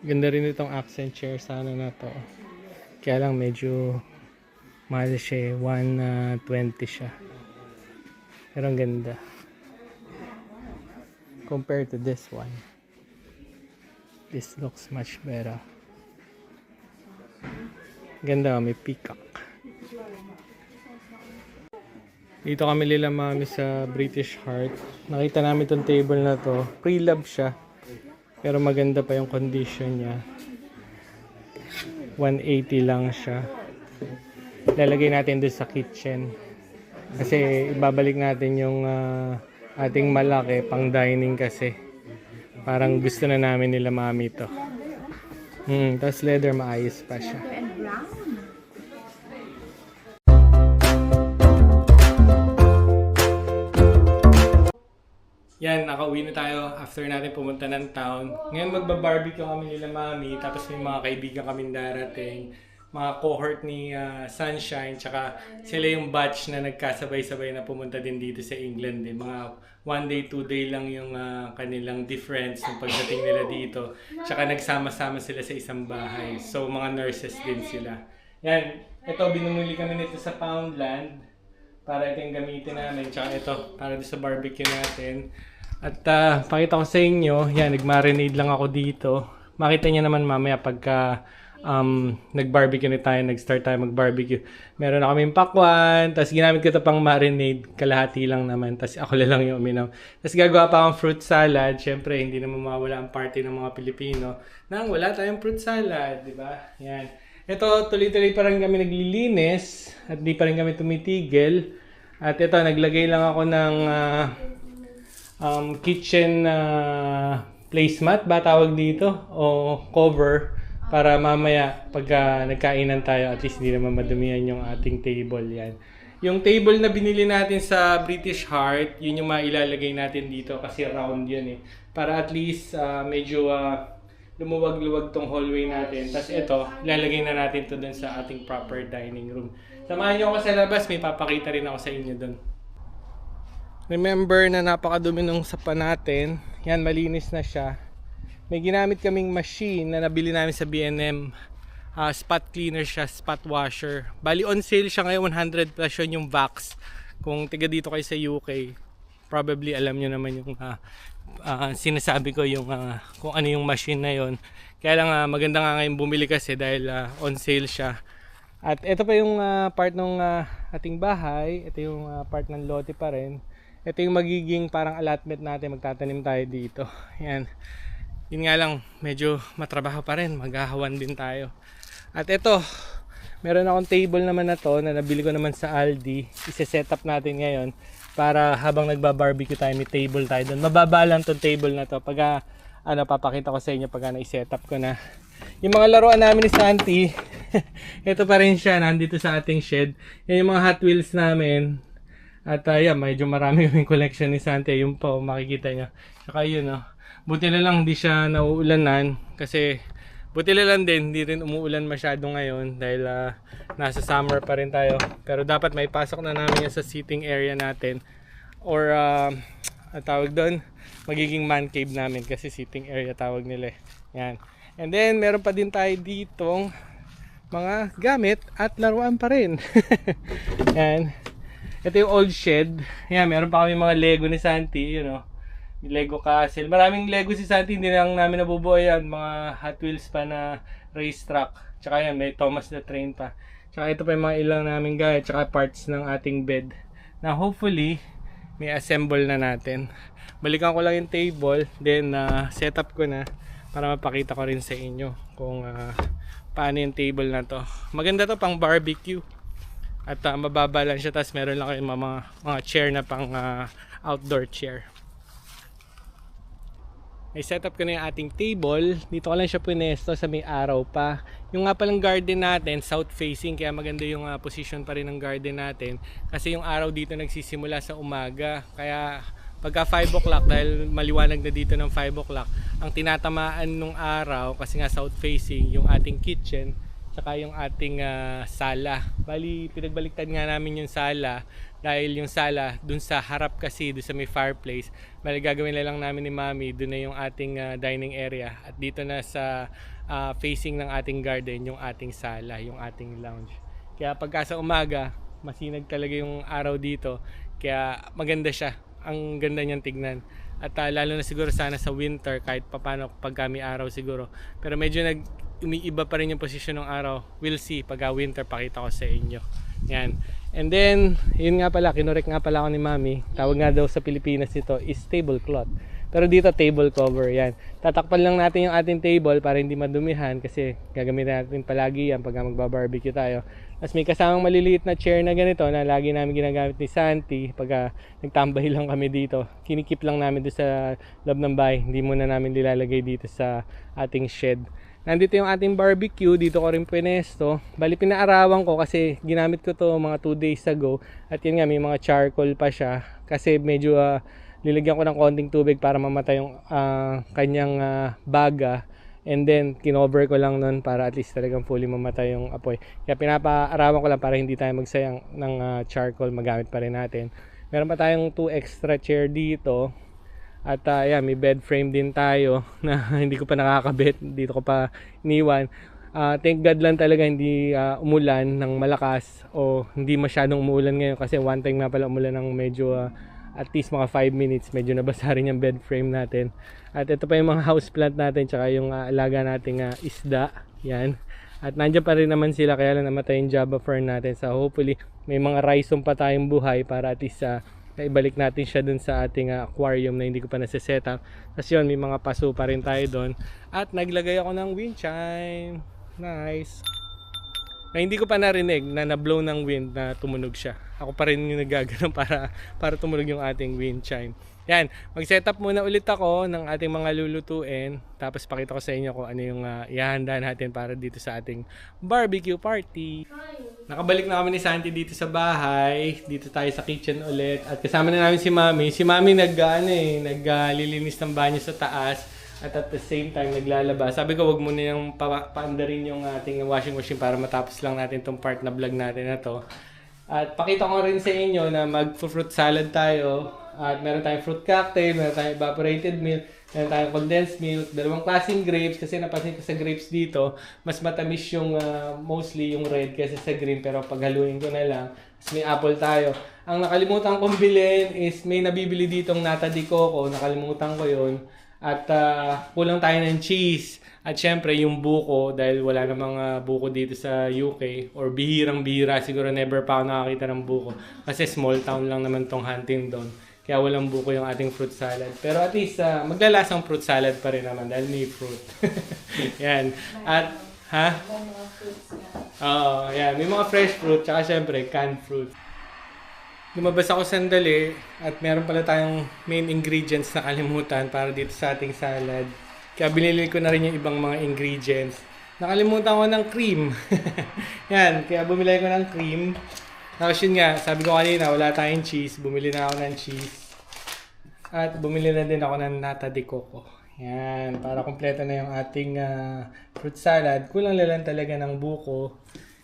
Ganda rin itong accent chair sana na to. Kaya lang medyo mahal siya eh. 120 siya. Pero ang ganda. Compared to this one. This looks much better. Ganda, may peacock. Dito kami nila mami sa British Heart. Nakita namin itong table na to. Pre-love siya. Pero maganda pa yung condition niya. 180 lang siya. Lalagay natin doon sa kitchen. Kasi ibabalik natin yung ating malaki pang dining kasi. Parang gusto na namin nila mami to. Tapos leather maayos pa siya. Yan, nakauwi na tayo after natin pumunta ng town. Ngayon magba-barbecue kami nila mami, tapos may mga kaibigan kaming darating. Mga cohort ni Sunshine, tsaka sila yung batch na nagkasabay-sabay na pumunta din dito sa England din. Mga 1 day, 2 day lang yung kanilang difference ng pagdating nila dito. Tsaka nagsama-sama sila sa isang bahay. So mga nurses din sila. Yan, ito binumili kami nito sa Poundland para ito yung gamitin namin. Tsaka ito, para sa barbecue natin. At pakita ko sa inyo, yan, nag-marinade lang ako dito. Makita niyo naman mamaya pagka nag-barbecue na tayo, nag-start tayo mag-barbecue. Meron na kaming pakwan, tapos ginamit ko ito pang marinade, kalahati lang naman, tapos ako lang yung uminom. Tapos gagawa pa akong fruit salad, syempre hindi naman mawala ang party ng mga Pilipino nang wala tayong fruit salad, di ba? Yan. Ito, tuloy-tuloy pa rin kami naglilinis, at di pa rin kami tumitigil. At ito, naglagay lang ako ng kitchen placemat ba tawag dito o cover para mamaya pag nagkainan tayo at least hindi naman madumihan yung ating table. Yan, yung table na binili natin sa British Heart, yun yung mailalagay natin dito kasi round yun eh, para at least medyo lumuwag-luwag tong hallway natin. Tapos ito, ilalagay na natin to dun sa ating proper dining room. Samahan nyo ako sa labas, may papakita rin ako sa inyo dun. Remember na napakadumi nung sapa natin. Yan, malinis na siya. May ginamit kaming machine na nabili namin sa B&M. Spot cleaner siya, spot washer. Bali on sale siya ngayon, 100 plus yun yung Vax. Kung tiga dito kayo sa UK, probably alam nyo naman yung sinasabi ko yung kung ano yung machine na yon. Kaya lang maganda nga ngayon bumili kasi dahil on sale siya. At ito pa yung part ng ating bahay. Ito yung part ng lote pa rin. Ito yung magiging parang allotment natin, magtatanim tayo dito. Yan. Yun nga lang, medyo matrabaho pa rin, maghahawan din tayo. At ito, meron akong table naman na to na nabili ko naman sa Aldi. Ise-set up natin ngayon para habang nagba-barbecue tayo, may table tayo doon. Mababa lang tong table na to. Pag papakita ko sa inyo pag na-set up ko na. Yung mga laruan namin ni Santi, ito pa rin siya, nandito sa ating shed. Yan yung mga Hot Wheels namin. At yeah, medyo marami kaming collection ni Santi. Yung pa, makikita nyo. Saka yun, buti na lang hindi siya nauulanan. Kasi, buti na lang din, hindi rin umuulan masyado ngayon. Dahil nasa summer pa rin tayo. Pero dapat may pasok na namin yan sa sitting area natin. Or, tawag doon, magiging man cave namin. Kasi sitting area tawag nila. Yan. And then, meron pa din tayo ditong mga gamit at laruan pa rin. Yan. Ito yung old shed. Yan, meron pa kami mga Lego ni Santi, Lego Castle. Maraming Lego si Santi, hindi lang namin nabubuo yan. Mga Hot Wheels pa na race track. Tsaka yan, may Thomas the Train pa. Tsaka ito pa yung mga ilang namin gamit. Tsaka parts ng ating bed. Na hopefully, may assemble na natin. Balikan ko lang yung table. Then, set up ko na para mapakita ko rin sa inyo kung paano yung table na to. Maganda to pang barbecue. At mababa lang siya, tapos meron lang kayong mga chair na pang outdoor chair. May setup ko na yung ating table. Dito ko lang siya punesto sa may araw pa. Yung nga palang garden natin, south facing, kaya maganda yung position pa rin ng garden natin. Kasi yung araw dito nagsisimula sa umaga. Kaya pagka 5 o'clock, dahil maliwanag na dito ng 5 o'clock, ang tinatamaan nung araw, kasi nga south facing, yung ating kitchen, tsaka yung ating sala. Bali, pinagbaliktad nga namin yung sala dahil yung sala dun sa harap kasi, dun sa may fireplace. Bali, gagawin na lang namin ni Mami, dun na yung ating dining area. At dito na sa facing ng ating garden, yung ating sala, yung ating lounge. Kaya pagka sa umaga, masinag talaga yung araw dito. Kaya maganda siya. Ang ganda niyang tignan. At lalo na siguro sana sa winter kahit papano pag may araw siguro. Pero medyo umiiba pa rin yung posisyon ng araw. We'll see pag winter, pakita ko sa inyo. Yan. And then, yun nga pala, kinorek nga pala ako ni Mami. Tawag nga daw sa Pilipinas ito is tablecloth. Pero dito table cover, yan. Tatakpan lang natin yung ating table para hindi madumihan kasi gagamitin natin palagi yan pag magbabarbecue tayo. Tapos may kasamang maliliit na chair na ganito na lagi namin ginagamit ni Santi pag nagtambay lang kami dito. Kinikip lang namin doon sa loob ng bahay. Hindi muna namin nilalagay dito sa ating shed. Nandito yung ating barbecue, dito ko rin pinesto. Bali pinaarawan ko kasi ginamit ko to mga 2 days ago. At yun nga, may mga charcoal pa siya kasi medyo nilagyan ko ng konting tubig para mamatay yung kanyang baga. And then, kinover ko lang nun para at least talagang fully mamatay yung apoy. Kaya pinapaarawan ko lang para hindi tayo magsayang ng charcoal, magamit pa rin natin. Meron pa tayong 2 extra chair dito. At yeah, may bed frame din tayo na hindi ko pa nakakabit. Dito ko pa iniwan. Thank God lang talaga hindi umulan ng malakas o hindi masyadong umuulan ngayon kasi one time nga pala umulan ng medyo at least mga 5 minutes, medyo nabasa rin yung bed frame natin. At ito pa yung mga houseplant natin, tsaka yung alaga nating isda. Yan. At nandiyan pa rin naman sila, kaya lang namatay yung Java fern natin. So hopefully, may mga rhizome pa tayong buhay para at least ibalik natin siya dun sa ating aquarium na hindi ko pa nasa-setup. Tapos yun, may mga paso pa rin tayo dun. At naglagay ako ng wind chime. Nice. Na hindi ko pa narinig na na-blow ng wind na tumunog siya. Ako pa rin yung nagagano para tumunog yung ating wind chime. Yan, mag-setup muna ulit ako ng ating mga lulutuin. Tapos pakita ko sa inyo kung ano yung ihahanda natin para dito sa ating barbecue party. Nakabalik na kami ni Santi dito sa bahay. Dito tayo sa kitchen ulit. At kasama na namin si Mami. Si Mami naglilinis ng banyo sa taas. At the same time, naglalaba. Sabi ko, wag muna yung paandarin yung ating washing machine para matapos lang natin itong part na vlog natin na to. At pakita ko rin sa inyo na mag-fruit salad tayo. At meron tayong fruit cocktail, meron tayong evaporated milk, meron tayong condensed milk, dalawang klaseng grapes. Kasi napansin ko sa grapes dito, mas matamis yung mostly yung red kaysa sa green. Pero paghaluin ko na lang, tapos may apple tayo. Ang nakalimutan kong bilhin is may nabibili ditong nata de coco. Nakalimutan ko yun. At kulang tayo ng cheese. At syempre yung buko, dahil wala namang buko dito sa UK. Or bihirang-bihira, siguro never pa ako nakakita ng buko. Kasi small town lang naman tong Huntingdon. Kaya walang buko yung ating fruit salad. Pero at least maglalasang fruit salad pa rin naman dahil may fruit. Yan. At, Oo, yan. May mga fresh fruit, tsaka syempre canned fruit. Lumabas ako sandali at meron pala tayong main ingredients na kalimutan para dito sa ating salad. Kaya binili ko na rin yung ibang mga ingredients. Nakalimutan ko ng cream. Yan, kaya bumili ko ng cream. Tapos yun nga, sabi ko kanina wala tayong cheese. Bumili na ako ng cheese. At bumili na din ako ng nata de coco. Yan, para kumpleto na yung ating fruit salad. Kulang lang talaga ng buko.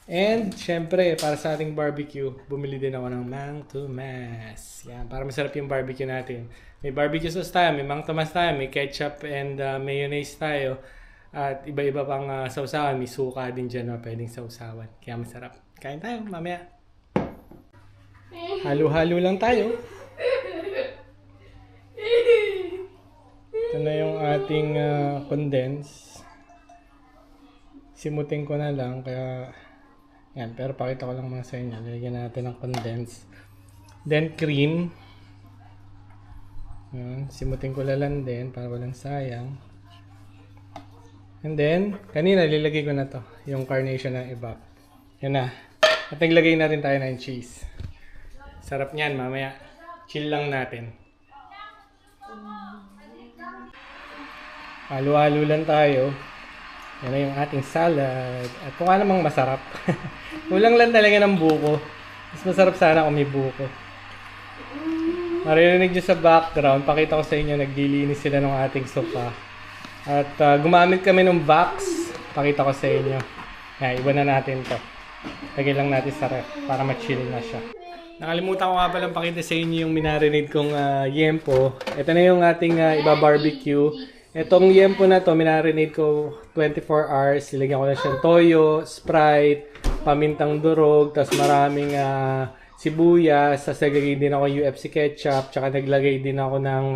And, syempre, para sa ating barbecue, bumili din ako ng Mang Tomas. Yan, para masarap yung barbecue natin. May barbecue sauce tayo, may Mang Tomas tayo, may ketchup and mayonnaise tayo. At iba-iba pang sausawan. May suka din dyan na pwedeng sausawan. Kaya masarap. Kain tayo, mamaya. Halo-halo lang tayo. Ito na yung ating condense. Simutin ko na lang, kaya... Yan, pero pakita ko lang mga sa inyo. Lalagyan natin ng condense. Then cream. Yan, simutin ko lang din para walang sayang. And then, kanina lilagay ko na to. Yung carnation ng evap. Yan na. At naglagay na rin tayo ng cheese. Sarap niyan, mamaya. Chill lang natin. Halo-halo lang tayo. Yan na yung ating salad. At kung ano namang masarap. Kulang lang talaga ng buko. Mas masarap sana kung may buko. Maririnig nyo sa background. Pakita ko sa inyo, naglilinis sila ng ating sofa. At gumamit kami ng box. Pakita ko sa inyo. Yan, iba na natin to. Lagay lang natin sa ref para ma-chill na siya. Nakalimutan ko nga palang pakita sa inyo yung minarinade kong yempo. Ito na yung ating iba-barbecue. Itong yempo na to, minarinade ko 24 hours. Ilagyan ko na siyang toyo, Sprite, pamintang durog, tapos maraming sibuyas. Tapos naglagay din ako UFC ketchup, tsaka naglagay din ako ng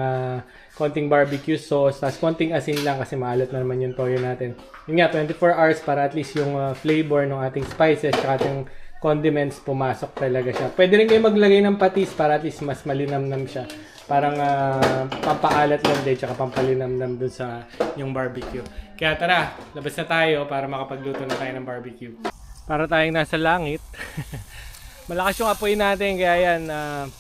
konting barbecue sauce, tapos konting asin lang kasi maalat na naman yung toyo natin. Yun nga, 24 hours para at least yung flavor ng ating spices tsaka ating condiments pumasok talaga siya. Pwede rin kayo maglagay ng patis para at least mas malinamnam siya. Parang pampaalat lang din tsaka pampalinamnam dun sa yung barbecue. Kaya tara, labas na tayo para makapagluto na tayo ng barbecue. Para tayong nasa langit. Malakas yung apoy natin kaya yan,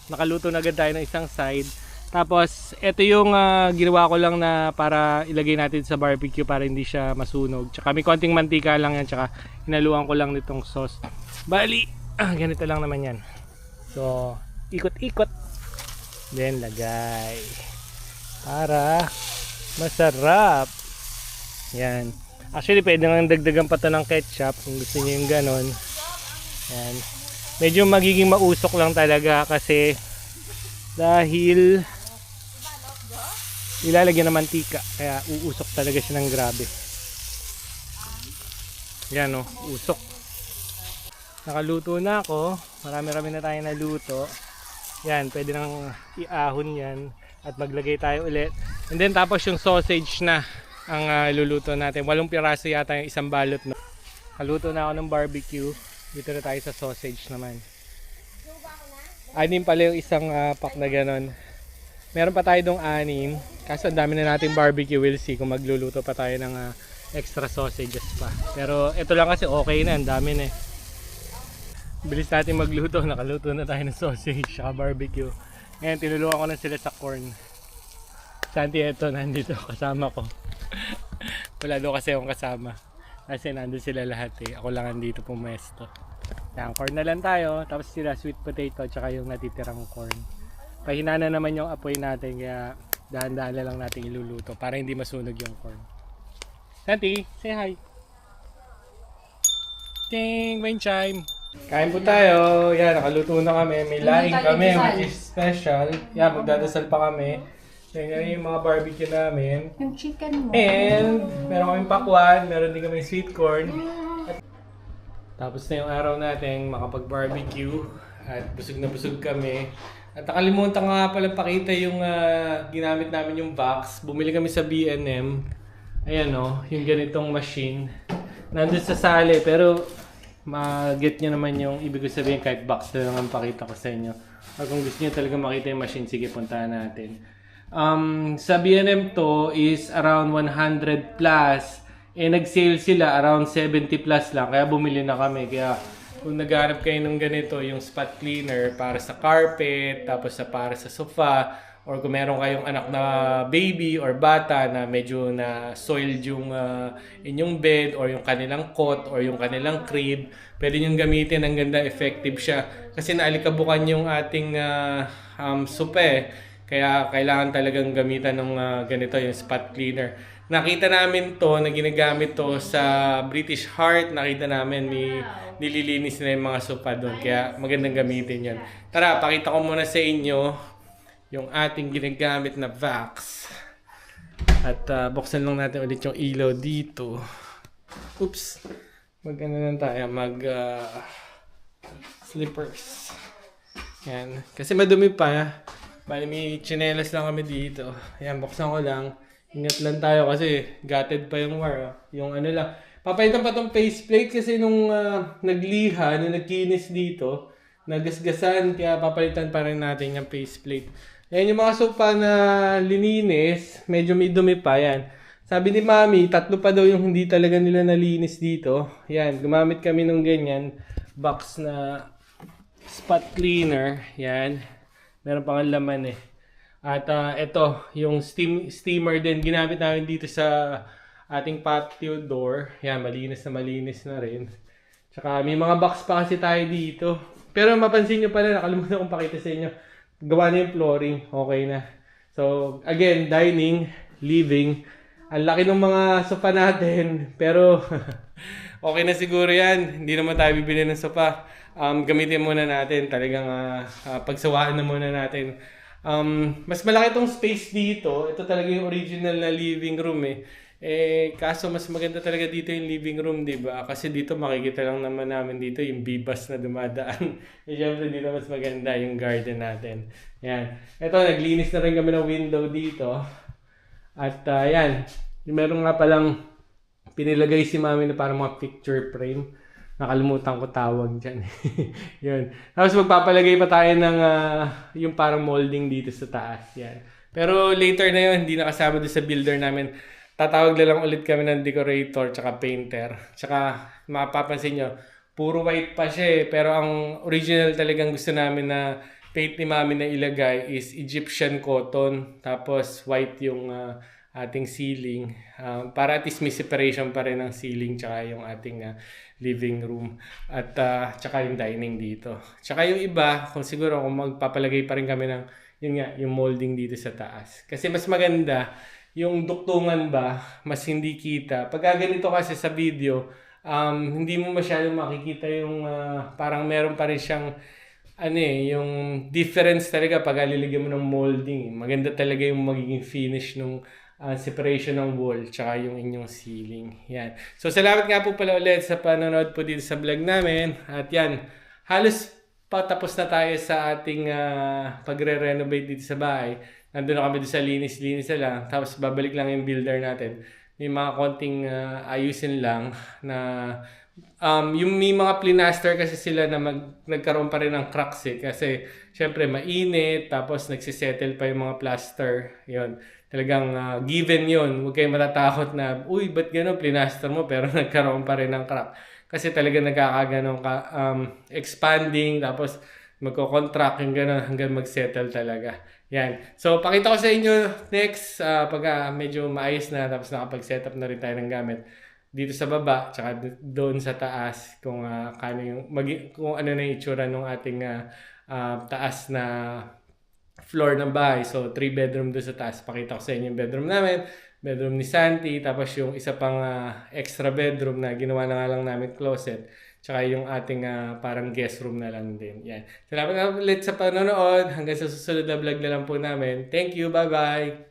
nakaluto na agad tayo ng isang side. Tapos, ito yung ginawa ko lang na para ilagay natin sa barbecue para hindi siya masunog. Tsaka may konting mantika lang yan, tsaka hinaluan ko lang nitong sauce. Bali, ganito lang naman yan. So, ikot-ikot. Then, lagay. Para masarap. Yan. Actually, pwede nang dagdagan pa ito ng ketchup kung gusto niyo yung ganon. Yan. Medyo magiging mausok lang talaga kasi dahil ilalagyan ng mantika kaya uusok talaga siya ng grabe. Yan o, usok. Nakaluto na ako. Marami-rami na tayo naluto. Yan, pwede nang iahon yan at maglagay tayo ulit. And then tapos yung sausage na ang luluto natin. 8 piraso yata yung isang balot. No? Nakaluto na ako ng barbecue. Dito na tayo sa sausage naman. 6 pala yung isang pack na ganon. Meron pa tayo dong 6. Kaso ang dami na natin barbecue. We'll see kung magluluto pa tayo ng extra sausages pa. Pero ito lang kasi okay na. Ang dami na eh. Bilis natin magluto. Nakaluto na tayo ng sausage saka barbecue. Ngayon tinulungan ko na sila sa corn. Santi ito nandito kasama ko. Wala doon kasi akong kasama. Kasi nandun sila lahat eh. Ako lang nandito pumesto. Yan, corn na lang tayo. Tapos sila sweet potato tsaka yung natitirang corn. Pahina na naman yung apoy natin kaya dahan-dahan na lang natin iluluto para hindi masunog yung corn. Santi, say hi. Ting, rain chime. Kain po tayo. Yan, nakaluto na kami. May laing kami, which is special. Yan, magdadasal pa kami. Yan yung mga barbecue namin. Yung chicken mo. And, meron kaming pakwan. Meron din kaming sweet corn. Tapos na yung araw natin makapag-barbecue. At busog na busog kami. At nakalimutan nga pala pakita yung ginamit namin yung box. Bumili kami sa B&M. Ayan o, yung ganitong machine. Nandun sa sali, pero ma-get nyo naman yung ibig ko sabihin kahit box na lang ang pakita ko sa inyo. Or kung gusto nyo talaga makita yung machine, sige puntahan natin. Sa B&M to is around 100 plus. Eh nag-sale sila around 70 plus lang. Kaya bumili na kami. Kaya kung naghanap kayo ng ganito, yung spot cleaner para sa carpet, tapos para sa sofa, or kung meron kayong anak na baby or bata na medyo na soiled yung inyong bed or yung kanilang cot or yung kanilang crib, pwede nyo gamitin. Ang ganda, effective siya. Kasi naalikabukan yung ating sofa eh. Kaya kailangan talagang gamitan ng ganito, yung spot cleaner. Nakita namin to, na ginagamit to sa British Heart. Nakita namin nililinis na yung mga sofa doon. Kaya magandang gamitin yan. Tara, pakita ko muna sa inyo yung ating ginagamit na Vax. At buksan lang natin ulit yung ilaw dito. Oops. Mag-ano lang tayo, slippers. Yan. Kasi madumi pa. Bali may chinelas lang kami dito. Yan, buksan ko lang. Ingat lang tayo kasi gutted pa yung wire. Yung ano lang. Papalitan pa tong faceplate kasi nung nagliha, nung nagkinis dito, nagasgasan. Kaya papalitan pa rin natin yung faceplate. Yan yung mga sofa na lininis. Medyo may dumi pa. Yan. Sabi ni Mami, 3 pa daw yung hindi talaga nila nalinis dito. Yan. Gumamit kami ng ganyan. Box na spot cleaner. Yan. Meron pang laman eh. At ito, yung steamer din, ginamit namin dito sa ating patio door. Yan, malinis na rin. Tsaka may mga box pa kasi tayo dito. Pero mapansin nyo pala, nakalimutan kong pakita sa inyo. Gawa na yung flooring, okay na. So, again, dining, living, Ang laki ng mga sofa natin, pero okay na siguro yan. Hindi naman tayo bibili ng sofa. Gamitin muna natin. Talagang pagsawaan na muna natin. Mas malaki tong space dito. Ito talaga yung original na living room eh. Kaso mas maganda talaga dito yung living room, di ba? Kasi dito makikita lang naman namin dito yung bibas na dumadaan. Siyempre dito mas maganda yung garden natin. Yan. Ito, naglinis na rin kami ng window dito. At yan, meron nga palang pinilagay si mami na parang mga picture frame. Nakalimutan ko tawag dyan. Yun. Tapos magpapalagay pa tayo ng yung parang molding dito sa taas. Yan. Pero later na yun, hindi nakasama doon sa builder namin. Tatawag na lang ulit kami ng decorator tsaka painter. Tsaka mapapansin nyo, puro white pa siya eh. Pero ang original talagang gusto namin na paint ni mami na ilagay is Egyptian cotton. Tapos white yung ating ceiling. Para at least may separation pa rin ng ceiling tsaka yung ating living room. At tsaka yung dining dito. Tsaka yung iba, kung siguro kung magpapalagay pa rin kami ng yun nga, yung molding dito sa taas. Kasi mas maganda, yung duktungan ba, mas hindi kita. Pag ganito kasi sa video, hindi mo masyadong makikita yung parang meron pa rin siyang yung difference talaga pag liligyan mo ng molding. Maganda talaga yung magiging finish ng separation ng wall tsaka yung inyong ceiling. Yan. So salamat nga po pala ulit sa panonood po dito sa vlog namin. At yan, halos patapos na tayo sa ating pagre-renovate dito sa bahay. Nandun na kami sa linis-linis na lang. Tapos babalik lang yung builder natin. May mga konting ayusin lang na yung may mga plinaster kasi sila na nagkaroon pa rin ng cracks eh. Kasi syempre mainit, tapos nagsisettle pa yung mga plaster. Yun. Talagang given yun. Huwag kayong matatakot na, uy, ba't gano'n plinaster mo pero nagkaroon pa rin ng crack. Kasi talaga nagkakaganon ka, expanding, tapos magko-contract yung gano'n hanggang mag-settle talaga. Yan. So, pakita ko sa inyo next pag medyo maayos na tapos nakapag-setup na rin tayo ng gamit dito sa baba tsaka doon sa taas kung kung ano na yung itsura ng ating taas na floor ng bahay. So, 3 bedroom doon sa taas. Pakita ko sa inyo yung bedroom namin, bedroom ni Santi, tapos yung isa pang extra bedroom na ginawa na nga lang namin closet. Tsaka yung ating parang guest room na lang din. Yan. Salamat ulit sa panonood. Hanggang sa susunod na vlog na lang po namin. Thank you. Bye-bye.